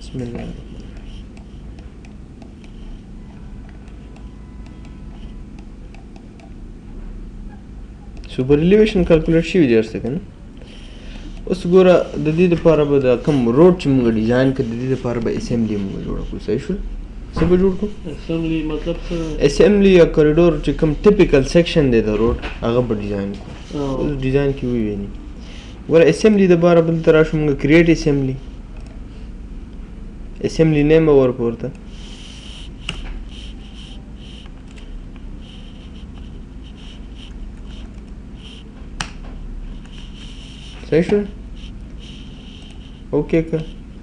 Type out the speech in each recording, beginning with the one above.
بسم الله. سوپر الیویشن کیلکولیټ شوی دی ارسته کنه. اوس ګوره د دې لپاره به د کوم روډ چې موږ ډیزاین کړ د دې لپاره به اسمبلی موږ جوړ کړو. صحیح شو؟ څه به جوړ کړو؟ اسمبلی مطلب څه؟ اسمبلی یا کوریډور چې کوم ټیپیکل سیکشن دی د روډ هغه به ډیزاین کړو. اوس ډیزاین کې وویني ګوره اسمبلی د لپاره بل تر راشو موږ کریټ اسمبلی. اسمبلی نیم به ورکورته صحیح شو؟ اوکې که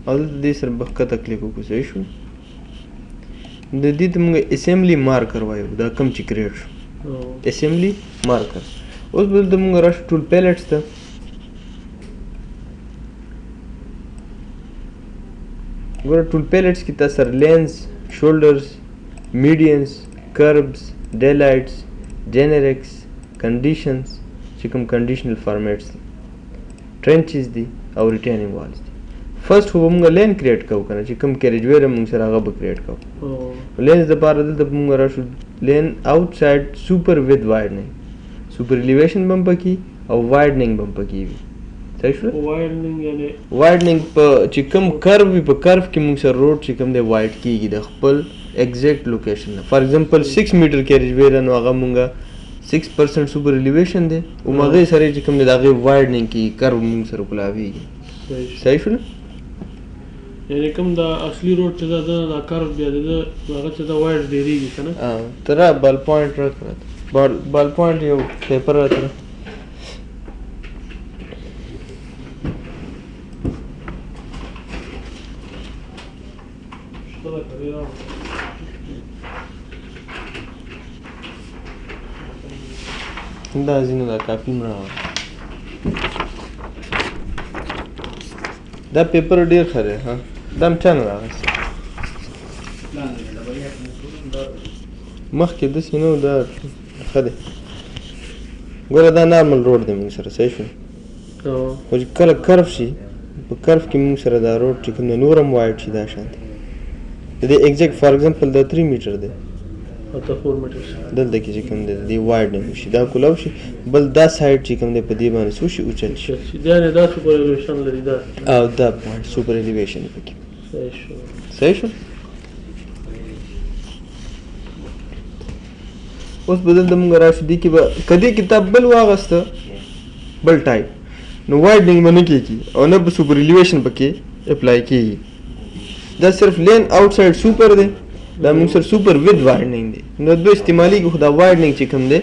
او دلته دې سره به ښکته کلیک وکړو. صحیح شو؟ د دې ته موږ اسمبلی مارکر وایو دا کوم چې کریټ شو اسمبلی مارکر. اوس به دلته موږ راشو ټول پیلټس ته. ګوره ټول پیلټس کې تاسو سره لینز شولډرز میډینز کربز ډیلایټس جنریکس کنډیشنز چې کوم کنډیشنل فارمیټس دي ټرنچز دي او ریټیننګ والز دي. فرست خو به موږ لین کریټ کوو کنه چې کوم کیریج ویر موږ سره هغه به کریټ کوو. لینز دپاره دلته موږ راشو لین آوټسایډ سوپر وید وایډنینګ سوپر الیویشن به هم پکې او وایډنینګ به هم پکې وي. صحیح شو؟ وایډنینګ په چې کوم کرو وي په کرو کې موږ سره روډ چې کوم دی وایډ کېږي د خپل ایګزیکټ لوکیشن نه. فار ایگزامپل 6 میټر کیریج ویر نو هغه موږ 6% سوپر الیویشن دی او هغې سره چې کوم دی د هغې وایډنینګ کېږي کرو موږ سره کولاویږي. صحیح شو؟ یعنې کوم دا اصلي روډ چې دا کرو بیا د هغه چې دا وایډ ډېرېږي که نه. ته را بال پوینټ راکړه بال پوینټ یو پیپر راکړه. دا ځینې دا کاپي م راوړه. دا پیپر ډېر ښه دی. ها دا م چا نه راغستی مخکې داسې نه و. دا ښه دی. ګوره دا نارمل روډ دی موږ سره. صحیح شو؟ خو چې کله کرف شي په کرف کې موږ سره دا روډ چې کوم دی نور هم وایډ شي دا شانتې د دې ایګزیکټ فار ایگزامپل دا 3 میټر دی دلته کې چې کوم دی د دې وایډنینګ وشي دا کولاو شي بل دا سایډ چې کوم دی په دې باندې څه شي اوچت شي دا سوپر الیویشن لري دا او دا پوینټ سوپر الیویشن پکې. صحیح شو؟ صحیح شو؟ اوس به دلته موږ راشو دې کې به که دې کتاب بل واغسته بل ټایپ نو وایډنینګ به نه کېږي او نه به سوپر الیویشن پکې اپلای کېږي. دا صرف لین آوټسایډ سوپر دی دا موږ سره سوپر ود وایډنینګ دی نو دوی استعمالیږي خو دا وایډنینګ چې کوم دی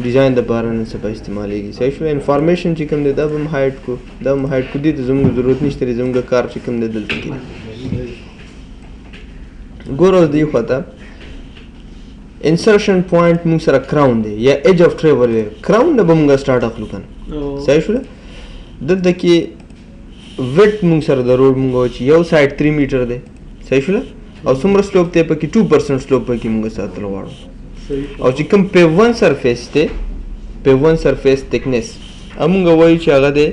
ډیزاین دپاره نن سبا استعمالیږي. صحیح شو؟ انفارمیشن چې کوم دی دا به هم هایډ کړو دا هم هایډ کړو دې ته زموږ ضرورت نشته دی زموږ کار چې کوم دی دلته کې دی. ګوره اوس دې خواته انسرشن پوینټ موږ سره کراون دی یا ایج اف ټریول وی کراون نه به موږ سټارټ اخلو کنه. صحیح شو؟ دلته کې ویډ موږ سره د روډ موږ چې یو سایډ 3 میټر دی. صحیح شو؟ او څومره سلوپ دی پکې 2% سلوپ پکې موږ ساتلو غواړو. او چې کوم پیون سرفیس دی پیون سرفیس تکنس موږ وایو چې هغه دی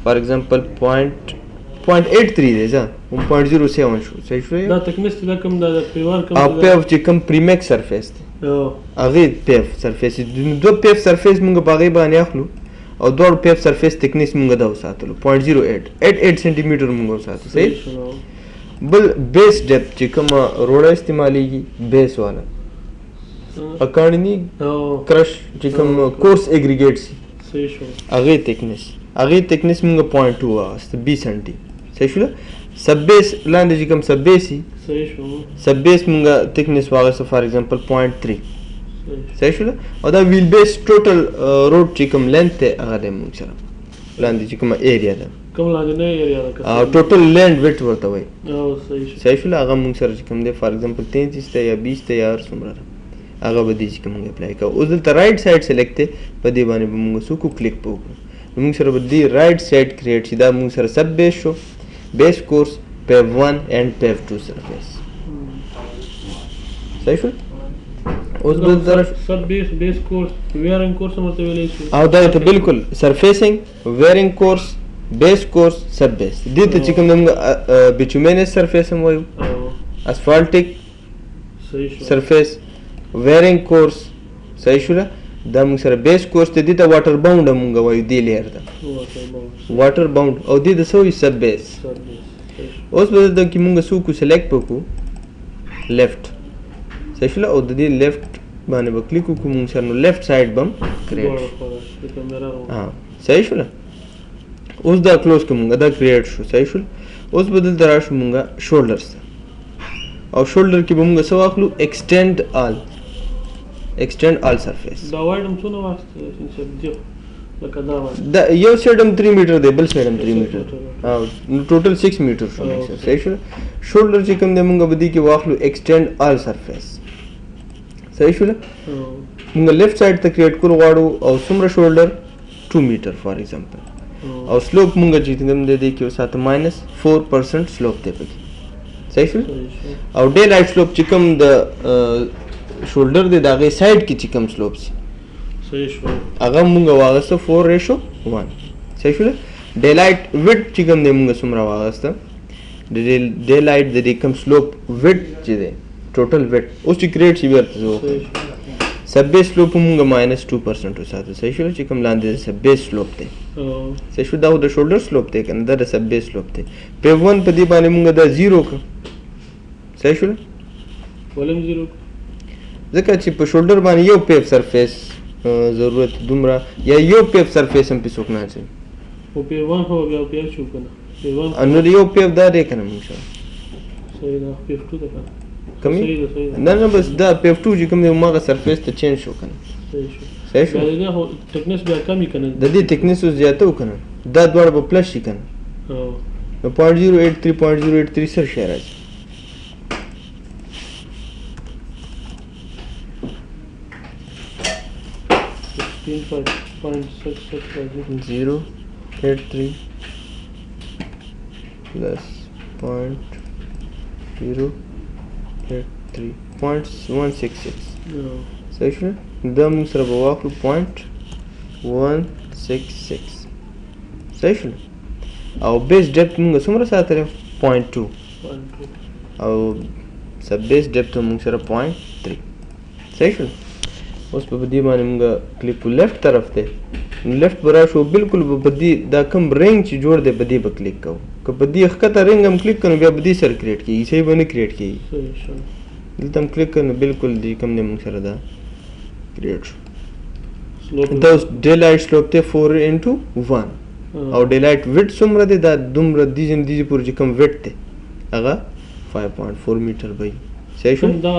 فار ایگزامپل 0.83 دی ځه 0.07 شو. صحیح شو؟ دا تکنس دا کوم دا پیور کوم او پیو چې کوم پریمیکس سرفیس دی هغې پیو سرفیس دوه پیو سرفیس موږ په هغې باندې اخلو او دواړو پیو سرفیس تکنس موږ دا وساتلو 0.08 سینټي میټر موږ وساتو. صحیح. بل بیس ډیپت چې کومه روډه استعمالیږي بیس والا اکاڼني کرش چې کوم کورس اګریګیټ سي هغې تکنس موږ 0.2 واغسته 20 سنټي. صحیح شو؟ سب بیس لاندې چې کوم سب بیس وي سب بیس موږ تکنس واغسته فار ایگزامپل 0.3. صحیح شو؟ او دا ویل بیس ټوټل روډ چې کوم لینث دی هغه دی موږ سره لاندې چې کومه ایریا ده کوم لاندې نه ایریا ده ټوټل لینډ ویډ ورته وایي. صحیح شو؟ هغه موږ سره چې کوم دی فار ایگزامپل 33 ته یا 20 ته یا هر څومره ده هغه به دې چې کوم موږ اپلای کوو. اوس دلته رایټ سایډ سلیکټ دی په دې باندې به موږ څه وکړو کلیک به وکړو نو موږ سره به دې رایټ سایډ کریټ شي دا موږ سره سب بیس شو بیس کورس پیو 1 اینڈ پیو 2 سرفیس. صحیح شو؟ اوس بل طرف سب بیس کورس ویرینګ کورس مرته ویلې شي او دا ته بالکل سرفیسینګ ویرینګ کورس بیس کورس سب بیس دې ته چې کوم موږ بچومینس سرفیس هم وایو اسفالټیک صحیح شو سرفیس ویرینګ کورس صحیح شوله دا موږ سره بیس کورس ته دې ته واټر باونډ موږ وایو دې لیر ته واټر باونډ او دې د سوې سب بیس اوس به د کې موږ سو کو سلیکټ وکړو لیفت صحیح شوله او د دې لیفت باندې به کلیک وکړو موږ سره نو لیفت سایډ بم کریټ ها صحیح شوله اوس دا کلوز کوم دا کریټ شو صحیح شول اوس بدل درا شو مونږه شولډرز او شولډر کې به مونږ سو اخلو ایکسټند آل سرفیس دا وایډم څونه واسطه چې دیو لکه دا وایډ دا یو سیډم 3 میټر دی بل سیډم 3 میټر ها نو ټوټل 6 میټر شو صحیح شول شولډر چې کوم دی مونږ بدی کې واخلو ایکسټند آل سرفیس صحیح شول مونږ لیفت سایډ ته کریټ کول غواړو او څومره شولډر 2 میټر فار ایگزامپل او سلوپ مونږ چې کوم دی کې وساته -4% سلوپ دی پکې صحیح شو او ډے لایټ سلوپ چې کوم د شولډر دی دا غي سایډ کې چې کوم سلوپ سي صحیح شو هغه مونږ واغسته 4:1 صحیح شو ډے لایټ وډ چې کوم دی مونږ سمرا واغسته ډے لایټ د دې کوم سلوپ وډ چې دی ټوټل وډ اوس چې کریټ شي ورته سب بیس سلوپ مونږ -2% وساته صحیح شو چې کوم لاندې سب بیس سلوپ دی صحیح شو دا د شولډر سلوپ دی کنه دا د سب بیس سلوپ دی په 1 په دې باندې مونږ دا 0 ک صحیح شو ولم 0 ځکه چې په شولډر باندې یو پیپ سرفیس ضرورت دومره یا یو پیپ سرفیس هم په سوک نه چي او په 1 هو بیا په شو کنه په 1 انو یو پیپ دا دی کنه مونږ صحیح دا په 2 ده کمی نه بس دا پیپ 2 چې کوم دی ماغه سرفیس ته چینج شو کنه صحیح شو صحیح شو دا هو ټیکنس بیا کمی کنه د دې ټیکنس زیاته وکنه دا دوړ په پلس شي کنه نو 0.083 سر شي راځي Zero 83 plus 0.166 صحیح شو دا موږ سره به واخلو 0.166 صحیح شو او بیس ډیپت موږ څومره ساتلی 0.2 او سب بیس ډیپت موږ سره 0.3 صحیح شو اوس په دې باندې موږ کلیک کو لیفت طرف ته لیفت برا شو بالکل په دې دا کوم رنګ چې جوړ دی په دې په کلیک کوو که په دې ښکته رنګ هم کلیک کړو بیا په دې سره کریټ کیږي صحیح باندې کریټ کیږي دلته هم کلیک کړو بالکل دې کوم نه موږ سره دا کریټ شو دا اوس ډے لایټ سلوپ ته 4:1 او ډے لایټ وډ څومره دی دا دومره دې پورې چې کوم وډ دی هغه 5.4 میټر وي صحیح شو دا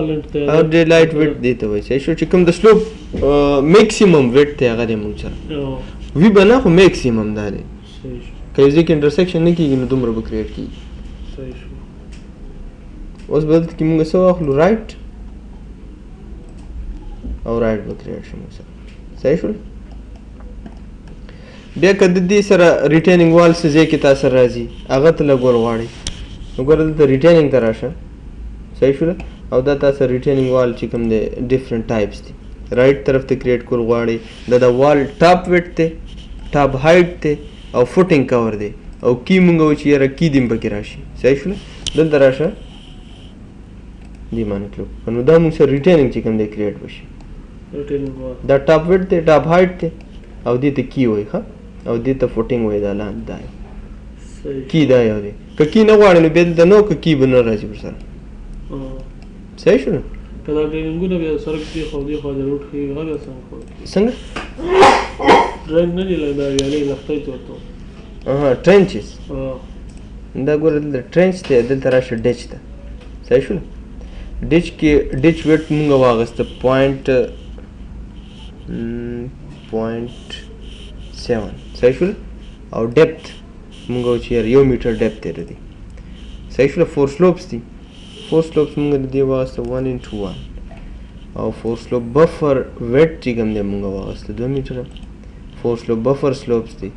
لنټ ته او ډے لایټ وډ دی ته وای صحیح شو چې کوم د سلوپ میکسیمم وډ ته هغه موږ سره وی بنا خو میکسیمم دا دی صحیح شو کله ځکه انټرسیکشن نه کیږي نو دومره به کریټ کیږي صحیح شو اوس بل کې موږ سو اخلو رائټ او رائټ به کریټ شو موږ سره صحیح شو بیا کده دې سره ریټینینګ وال څه ځای کې تاسو راځي هغه ته لګول غواړي نو ګوره دلته ریټینینګ ته راشه صحیح شو او دا تاسو ریټینینګ وال چې کوم دی ډیفرنٹ ټایپس دي رائټ طرف ته کریټ کول غواړي دا وال ټاپ وډ ته ټاپ هایټ ته او فوټینګ کور دی او کی مونږ و چې یاره کی دیم پکې راشي صحیح شو دلته راشه دی باندې کلیک نو دا مونږ سره ریټینینګ چې کوم دی کریټ وشي دا ټاپ وډ ته ټاپ هایټ ته او دې ته کی وای ښه او دې ته فوټینګ وای دا لاندې دا کی دا یو دی که کی نه غواړي نو بیا دلته نو که کی به نه راځي پر سره صحیح شو کله ډرینګونه بیا سرک دی خو دی خو د روټ کې هغه څنګه ډرینګ نه دی لګا یالي لختې ته ټرنچز دا ګوره دلته ټرنچ ته دلته راشه ډچ ته صحیح شو ډچ کې ډچ ویټ مونږ واغسته 0.7 صحیح شو او ډیپت مونږ چې یو میټر ډیپت دی صحیح شو 4 سلوپس دي 4 slopes مونږ د دې واغسته 1:1 او 4 slope buffer width چې کوم دی مونږ واغسته 2 میټره 4 slope buffer slopes دي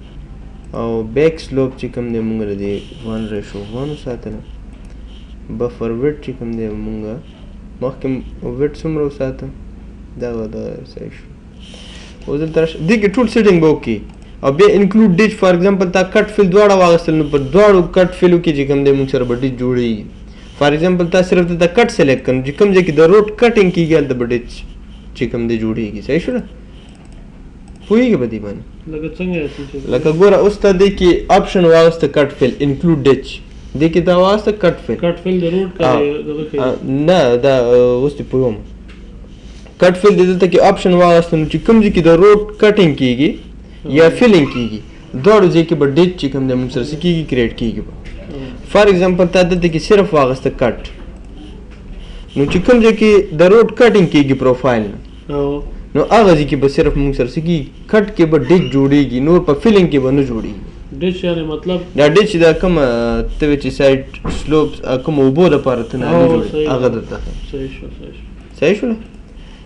او back slope چې کوم دی مونږ د 1:1 ساتنه buffer width چې کوم دی مونږ مخکې width څومره وساته دا صحیح شو اوس دلته دې کې ټول سیټینګ به وکړي او بیا انکلود ډیچ فار ایگزامپل تا کټ فیل دواړه واغستل نو په دواړو کټ فیلو کې چې کوم دی موږ سره به ډیچ جوړېږي. فار ایگزامپل تا صرف د کټ سلیکټ کړو چې کوم ځای کې د روډ کټینګ کېږي هلته به ډیچ چې کوم دی جوړېږي. صحیح شو نه؟ پوهېږي په دې باندې؟ لکه څنګه لکه ګوره اوس تا دې کې آپشن واغسته کټ فیل انکلود ډیچ دې کې دا واغسته کټ فیل. کټ فیل د روډ نه دا اوس دې پوهوم. کټ فیل دې دلته کې آپشن واغسته نو چې کوم ځای کې د روډ کټینګ کېږي یا فیلینګ کېږي دواړو ځای کې به ډیچ چې کوم دی موږ سره څه کېږي کریټ کېږي به. فار ایگزامپل تا دلته کې صرف واغسته کټ نو چې کوم ځای کې د روډ کټینګ کېږي پروفایل نه نو هغه ځای کې به صرف موږ سره څه کېږي کټ کې به ډیچ جوړېږي نور په فیلینګ کې به نه جوړېږي. ډیچ یعنې مطلب دا ډیچ دا کوم ته وایي چې سایډ سلوپس کوم اوبو دپاره ته نالي جوړوي هغه درته صحیح شو صحیح شو.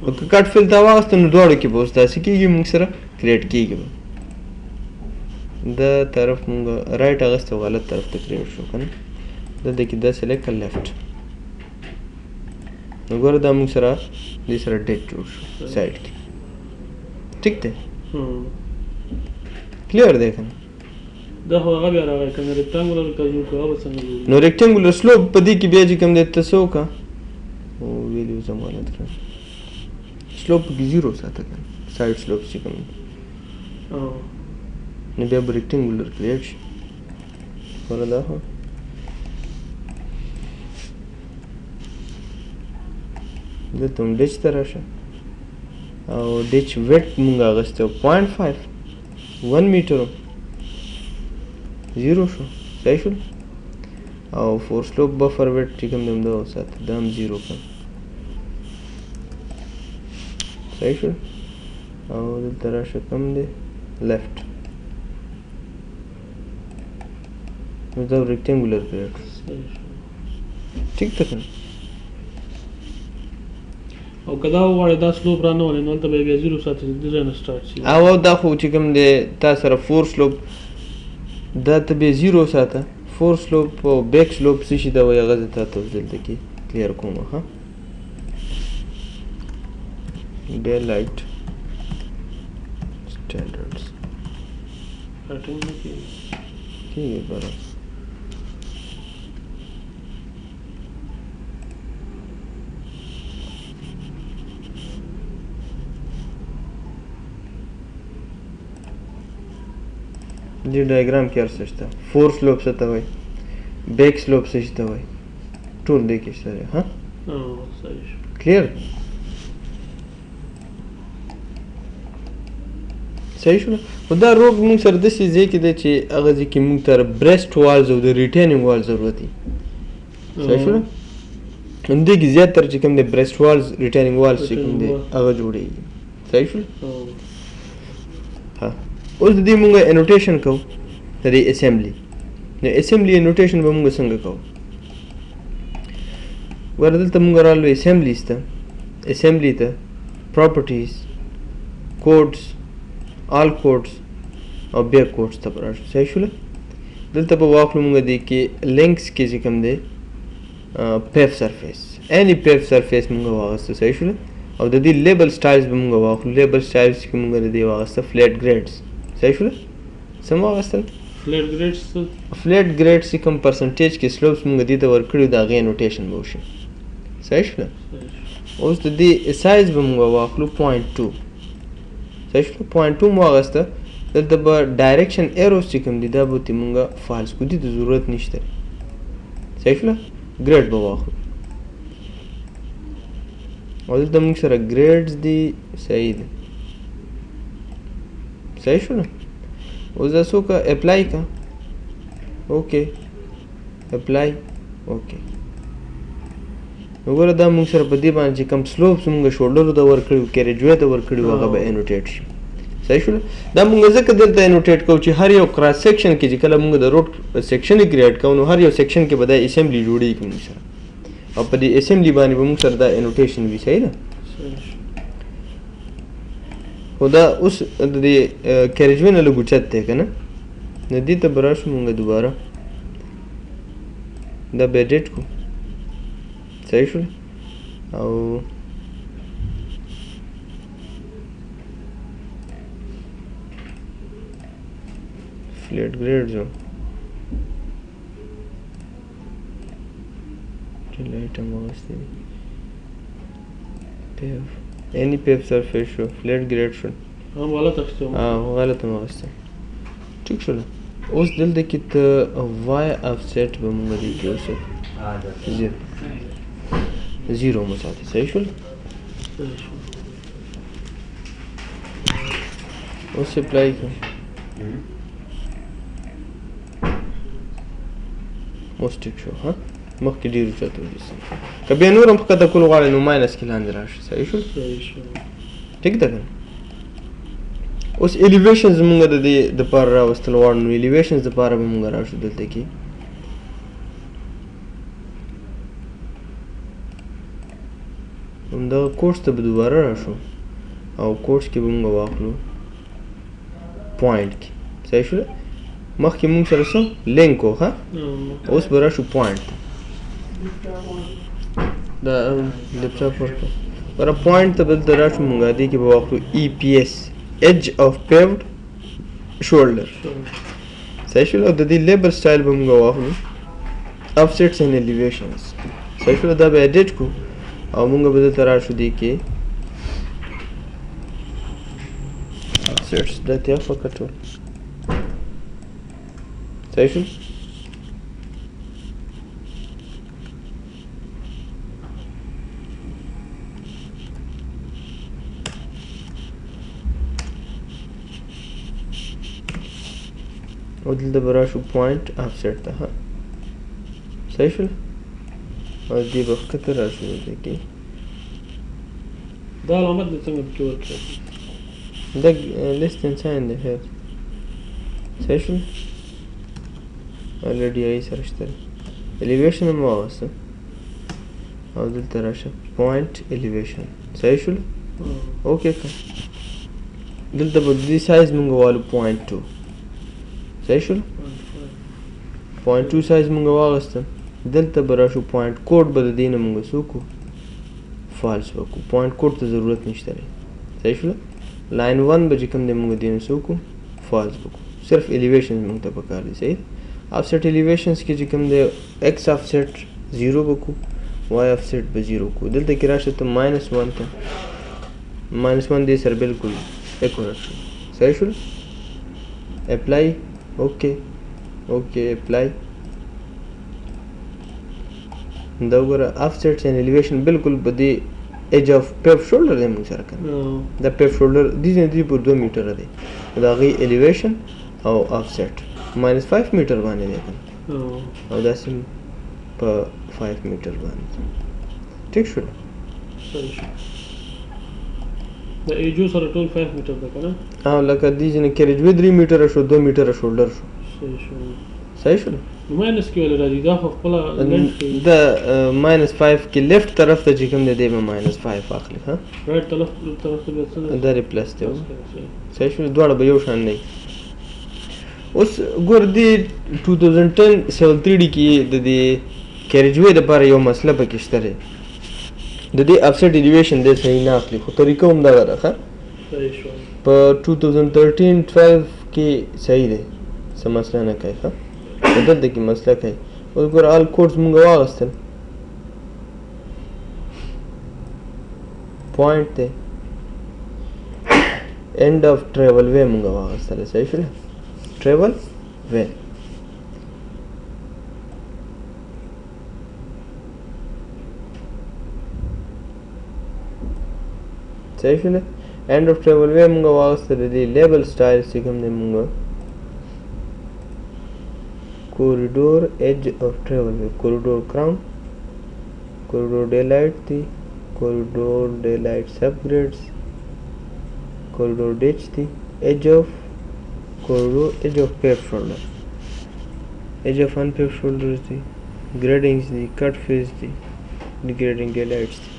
که کټ فیل ته واغسته نو دواړو کې به اوس داسې کېږي موږ سره کریټ کېږي به. دا طرف موږ رایټ اغسته غلط طرف ته کریټ شو که نه دلته کې دا سلیکټ کړه لیفټ نو ګوره دا موږ سره دې سره ډیچ جوړ شو سایډ کې. ټیک دی کلیر دی که نه؟ دا خو هغه بیا راغی که نه ریکټانګولر کزو که هغه به څنګه جوړ نو ریکټانګولر سلوپ په دې کې بیا چې کوم دی ته څه وکړه ویلیو زم غلط کړم سلوپ کې زیرو ساته که نه سایډ سلوپ چې کوم دی نو بیا به ریکټانګولر کریټ شي. ګوره دا خو دلته هم ډیچ ته راشه او ډیچ ویټ مونږ اغستی و 0.5 1 میټر زیرو شو. صحیح شو. او فور سلوپ بفر ویټ چې کوم دی همدا وساته دا هم زیرو کړه. صحیح شو. او دلته راشه کوم دی لیفټ نو دا ریکټانګولر کریټ. ټیک ده که نه؟ او که دا وغواړې دا سلوپ را نه ولې نو هلته به یې بیا زیرو ساتي د ځای نه سټارټ شي. او دا خو چې کوم دی تا سره فور سلوپ دا ته بیا زیرو ساته فور سلوپ او بیک سلوپ څه شي ته وایي هغه زه تا ته اوس دلته کې کلیر کوم. ښه ډے لایټ سټینډرډز کټینګ نه کېږي کېږي برابر. دې ډایګرام کې هر څه شته. فور سلوپ څه ته وایي بیک سلوپ څه شي ته وایي ټول دې کې شته دی. ها کلیر صحیح شو. خو دا روډ موږ سره داسې ځای کې دی چې هغه ځای کې موږ ته برسټ والز او د ریټیننګ وال ضرورت دي. صحیح شو. همدې کې زیاتره چې کوم دی برسټ والز ریټیننګ والز چې کوم دی هغه جوړېږي. صحیح شو. ها اوس د دې مونږ انوټیشن کوو د دې اسمبلی. نو اسمبلی انوټیشن به مونږ څنګه کوو؟ ګوره دلته مونږ رالو اسمبلیز ته اسمبلی ته پراپرټیز کوډز آل کوډز او بیا کوډز ته به راشو. صحیح شوله. دلته به واخلو مونږ دې کې لینکس کې چې کوم دی پیف سرفیس اینی پیف سرفیس مونږ واغسته. صحیح شوله. او د دې لیبل سټایلز به مونږ واخلو. لیبل سټایلز کې مونږ د دې واغسته فلیټ ګریډز. صحیح شوله. څه مو واغستل فلیټ ګریډز فلیټ ګریډز چې کوم پرسنټیج کې سلوپس مونږ دې ته ورکړي د هغې نوټیشن به وشي. صحیح شوله. اوس د دې سایز به مونږ واخلو 0.2. صحیح شوله. 0.2 مو واغسته. دلته به ډایرکشن ایروز چې کوم دي دا به ورته مونږ فالس کړو دې ته ضرورت نشته. صحیح شوله. ګریډ به واخلو او دلته مونږ سره ګریډز دي. صحیح ده. صحیح شو نه. اوس دا څه وکړه اپلای کړه. اوکې اپلای اوکې. نو ګوره دا مونږ سره په دې باندې چې کوم سلوپس مونږ شولډرو ته ورکړي وو کیریجوی ته ورکړي وو هغه به انوټیټ شي. صحیح شوله. دا مونږ ځکه دلته انوټیټ کوو چې هر یو کراس سیکشن کې چې کله مونږ د روډ سیکشن کریټ کوو نو هر یو سیکشن کې به دا اسمبلی جوړېږي مونږ سره او په دې اسمبلی باندې به مونږ سره دا انوټیشن وي. صحیح ده. خو دا اوس د دې کیریجوی نه لږ اوچت دی که نه نو دې ته به راشو مونږ دوباره دا به ایډیټ کړو. صحیح شوله. او flat grade zo light amount pave any pave surface شو flat grade شو هم غلط اخته غلط مغسته ٹھیک شو اوس دلته کې ته y offset به موږ دې کې اوس زیرو مو ساتي صحیح شو اوس اپلای کړه اوس ټیک شو ها مخکې ډېر اوچت ولیسي که بیا نور هم ښکته کول غواړئ نو ماینس کې لاندې راشي صحیح شو ټیک ده که نه اوس الیویشنز مونږ د دې دپاره راوستل غواړو نو الیویشنز دپاره به مونږ راشو دلته کې همدغه کوټس ته به دوباره راشو او کوټس کې به مونږ واخلو پوینټ کې صحیح شوله مخکې مونږ سره څه لینک و ښه اوس به راشو پوینټ ته دا لیپټاپ ورکړه بره پوینټ ته به دلته راشو مونږ دې کې به واخلو ای پی ایس edge of paved shoulder صحیح شو او د دې لیبل سټایل به موږ واخلو offsets and elevations صحیح شو دا به edit کو او موږ به دلته راشو دې کې offsets دا ته فقط صحیح شو او دلته به راشو پوینټ افسیټ ته ها صحیح شول او دې به ښکته راشو دلته کې دا علامت دې څنګه پکې ورکړی دا لیس دین ساین دی خیر صحیح شول الریډي ای سره شته الیویشن هم واغسته او دلته راشه پوینټ الیویشن صحیح شول اوکې که دلته به د دې سایز مونږ والو پوینټ ټو صحیح شول پوینټ ټو سایز مونږ واغسته دلته به راشو پوینټ کوډ به د دې نه مونږ څه وکړو فالس وکړو پوینټ کوډ ته ضرورت نشته دی صحیح شوله لاین ون به چې کوم دی مونږ دې نه څه وکړو فالس وکړو صرف الیویشنز مونږ ته پکار دی صحیح افسیټ الیویشنز کې چې کوم دی ایکس افسیټ زیرو وکړو وائی افسیټ به زیرو وکړو دلته کې راشه ته ماینس ون ته ماینس ون دې سره بالکل اکورټ شو صحیح شوله اپلای اوکې اپلای دا وګوره افسیټس اینڈ الیویشن بالکل په دې ایج اف پیپ شولډر دی موږ سره کنه دا پیپ شولډر دې پر 2 میټر دی دا غي الیویشن او افسیټ -5 میټر باندې دی کنه او دا سم په 5 میټر باندې ٹھیک شو د ایجو سره ټول 5 میټر ده کنه لکه دې جن کېریج وی 3 میټر شو 2 میټر شولډر شو صحیح شو ماینس کې ول راځي دا خو خپل د -5 کې لیفت طرف ته چې کوم دی به -5 اخلي ها رائټ طرف ته دا ریپلیس دی صحیح شو دواړه به یو شان نه اوس ګور دی 2010 73 کې د دې کېریج وی لپاره یو مسله پکې شته د دې افسیټ الیویشن د صحیح نه اخلي خو طریقه هم دا راخه صحیح شو په 2013 12 کې صحیح دی څه مسله نه کوي ښه دلته کې مسله کوي اوس ګوره آل کوډز مونږ واغستل پوینټ دی end of travel way مونږ واغستل صحیح شوله travel way صحیح شوله end of travel way مونږ واغستل دی لیبل سټایل چې کوم دی مونږ corridor edge of travel way corridor crown corridor daylight دی corridor daylight subgrades corridor ditch دی edge of corridor edge of paved shoulder edge of unpaved shoulders دی gradings دی cut face دی degrading daylights دی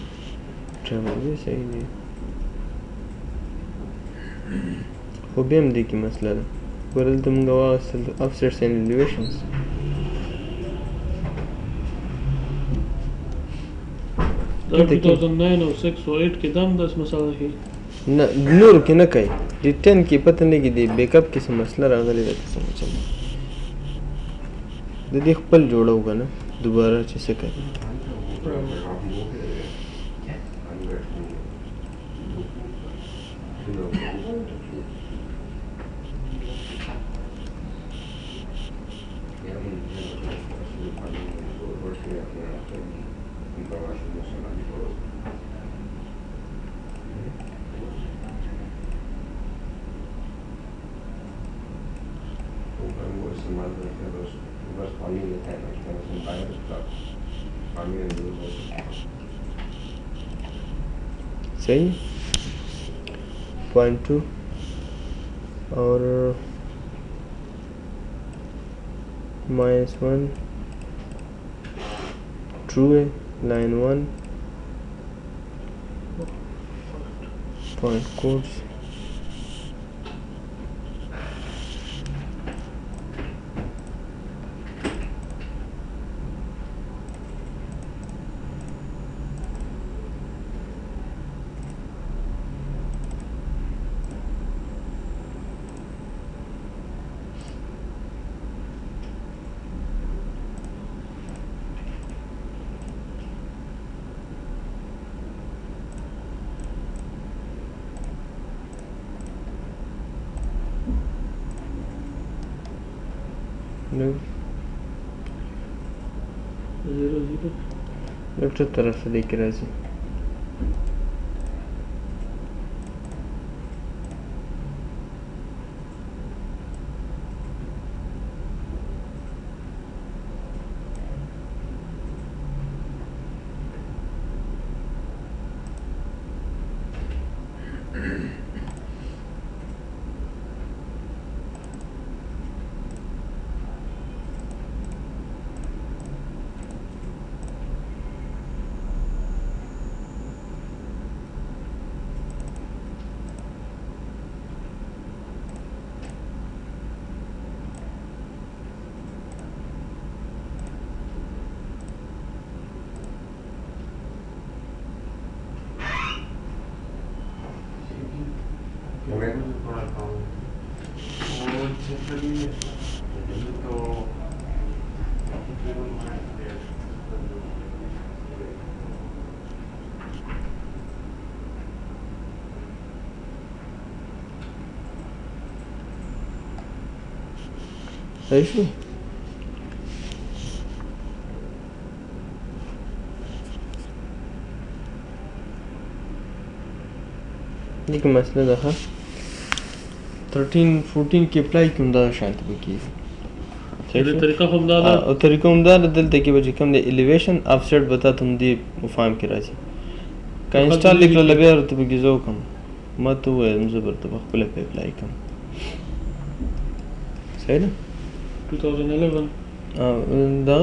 travel way صحیح دی خو بیا هم دی کې مسله ده ګوره دلته مونږ واغستل افسیټس اینډ الیویشنز دا 2009 او 6 او 8 کې دام داس مسله کې نه نور کې نه کوي د 10 کې پته نه لګي د بیک اپ کې څه مسله راغلې ده څه چل د دې خپل جوړو کنه دوباره چې څه کوي सही .2 और -1 ट्रू है लाइन 1 point codes left तरफ से देख रहा है ऐसे ये का मसला था 13-14 کې اپلای کوم دا شانت بکی طریقہ هم دا ده او طریقہ هم دا دلته کې به کوم د الیویشن افسیټ بتا تم دی مفاهم کې راځي کا انسټال لیکل لبه ورته بګی زو کوم ما ته وایم زبر ته خپل په اپلای کوم صحیح ده 2011 دا